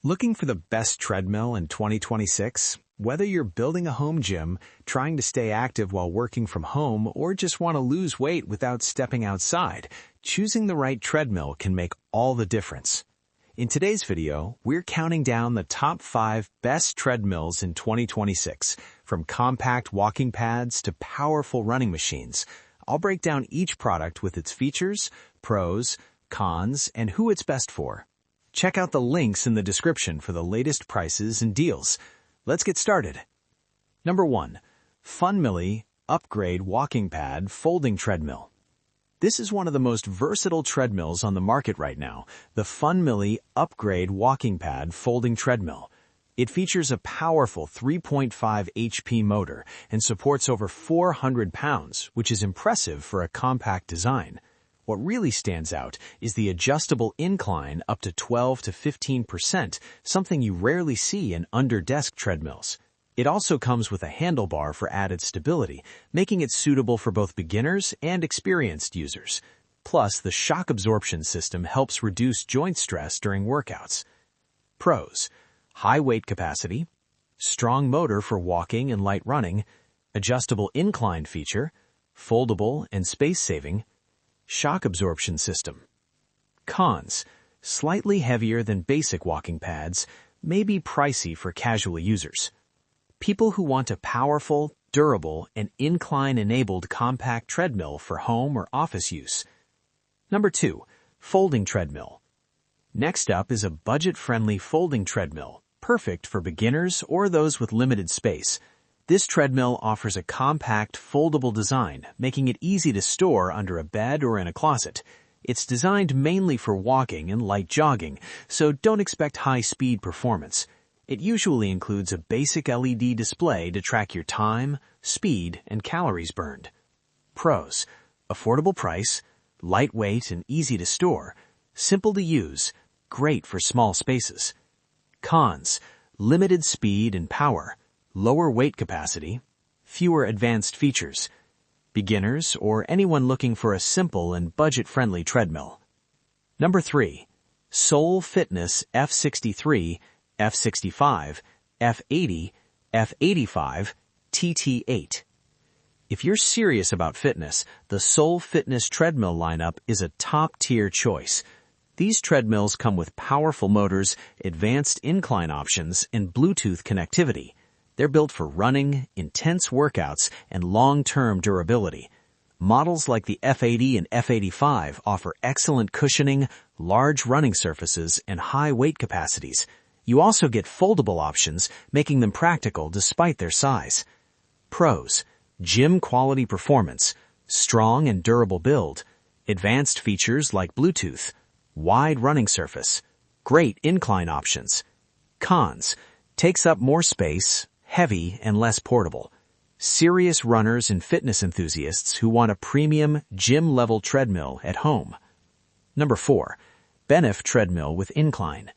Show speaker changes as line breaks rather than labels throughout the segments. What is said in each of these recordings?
Looking for the best treadmill in 2026? Whether you're building a home gym, trying to stay active while working from home, or just want to lose weight without stepping outside, choosing the right treadmill can make all the difference. In today's video, we're counting down the top 5 best treadmills in 2026, from compact walking pads to powerful running machines. I'll break down each product with its features, pros, cons, and who it's best for. Check out the links in the description for the latest prices and deals. Let's get started. Number 1. FUNMILY Upgrade Walking Pad Folding Treadmill. This is one of the most versatile treadmills on the market right now, the FUNMILY Upgrade Walking Pad Folding Treadmill. It features a powerful 3.5 HP motor and supports over 400 pounds, which is impressive for a compact design. What really stands out is the adjustable incline up to 12 to 15%, something you rarely see in under-desk treadmills. It also comes with a handlebar for added stability, making it suitable for both beginners and experienced users. Plus, the shock absorption system helps reduce joint stress during workouts. Pros: high weight capacity, strong motor for walking and light running, adjustable incline feature, foldable and space-saving, shock absorption system. Cons: slightly heavier than basic walking pads, may be pricey for casual users. People who want a powerful, durable, and incline-enabled compact treadmill for home or office use. Number 2. Folding Treadmill. Next up is a budget-friendly folding treadmill, perfect for beginners or those with limited space. This treadmill offers a compact, foldable design, making it easy to store under a bed or in a closet. It's designed mainly for walking and light jogging, so don't expect high-speed performance. It usually includes a basic LED display to track your time, speed, and calories burned. Pros: affordable price, lightweight and easy to store, simple to use, great for small spaces. Cons: limited speed and power, lower weight capacity, fewer advanced features. Beginners or anyone looking for a simple and budget-friendly treadmill. Number 3. Soul Fitness F63, F65, F80, F85, TT8. If you're serious about fitness, the Soul Fitness treadmill lineup is a top-tier choice. These treadmills come with powerful motors, advanced incline options, and Bluetooth connectivity. They're built for running, intense workouts, and long-term durability. Models like the F80 and F85 offer excellent cushioning, large running surfaces, and high weight capacities. You also get foldable options, making them practical despite their size. Pros: gym-quality performance, strong and durable build, advanced features like Bluetooth, wide running surface, great incline options. Cons: takes up more space, heavy and less portable. Serious runners and fitness enthusiasts who want a premium, gym-level treadmill at home. Number 4. Benef Treadmill with Incline.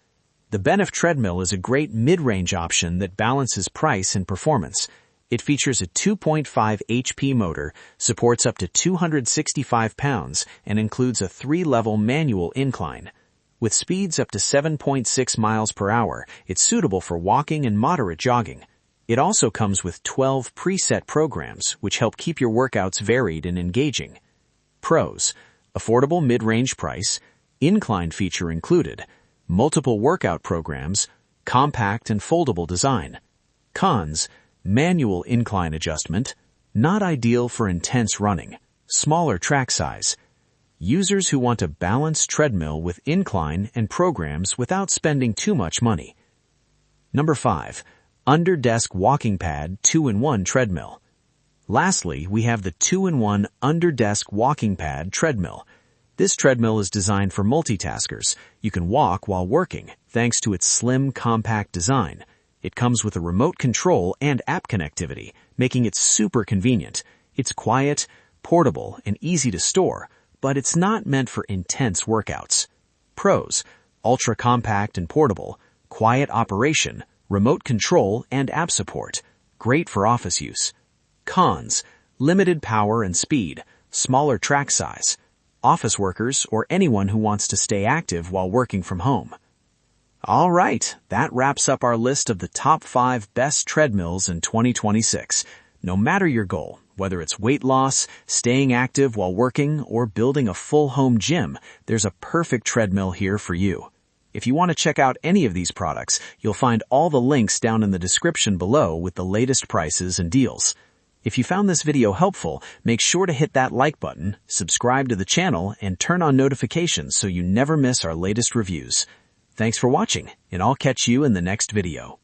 The Benef Treadmill is a great mid-range option that balances price and performance. It features a 2.5 HP motor, supports up to 265 pounds, and includes a 3-level manual incline. With speeds up to 7.6 miles per hour, it's suitable for walking and moderate jogging. It also comes with 12 preset programs, which help keep your workouts varied and engaging. Pros: affordable mid-range price, incline feature included, multiple workout programs, compact and foldable design. Cons: manual incline adjustment, not ideal for intense running, smaller track size. Users who want a balanced treadmill with incline and programs without spending too much money. Number 5. Under-Desk Walking Pad 2-in-1 Treadmill. Lastly, we have the 2-in-1 Under-Desk Walking Pad Treadmill. This treadmill is designed for multitaskers. You can walk while working, thanks to its slim, compact design. It comes with a remote control and app connectivity, making it super convenient. It's quiet, portable, and easy to store, but it's not meant for intense workouts. Pros: ultra-compact and portable, quiet operation, remote control, and app support. Great for office use. Cons: limited power and speed, smaller track size. Office workers or anyone who wants to stay active while working from home. All right, that wraps up our list of the top 5 best treadmills in 2026. No matter your goal, whether it's weight loss, staying active while working, or building a full home gym, there's a perfect treadmill here for you. If you want to check out any of these products, you'll find all the links down in the description below with the latest prices and deals. If you found this video helpful, make sure to hit that like button, subscribe to the channel, and turn on notifications so you never miss our latest reviews. Thanks for watching, and I'll catch you in the next video.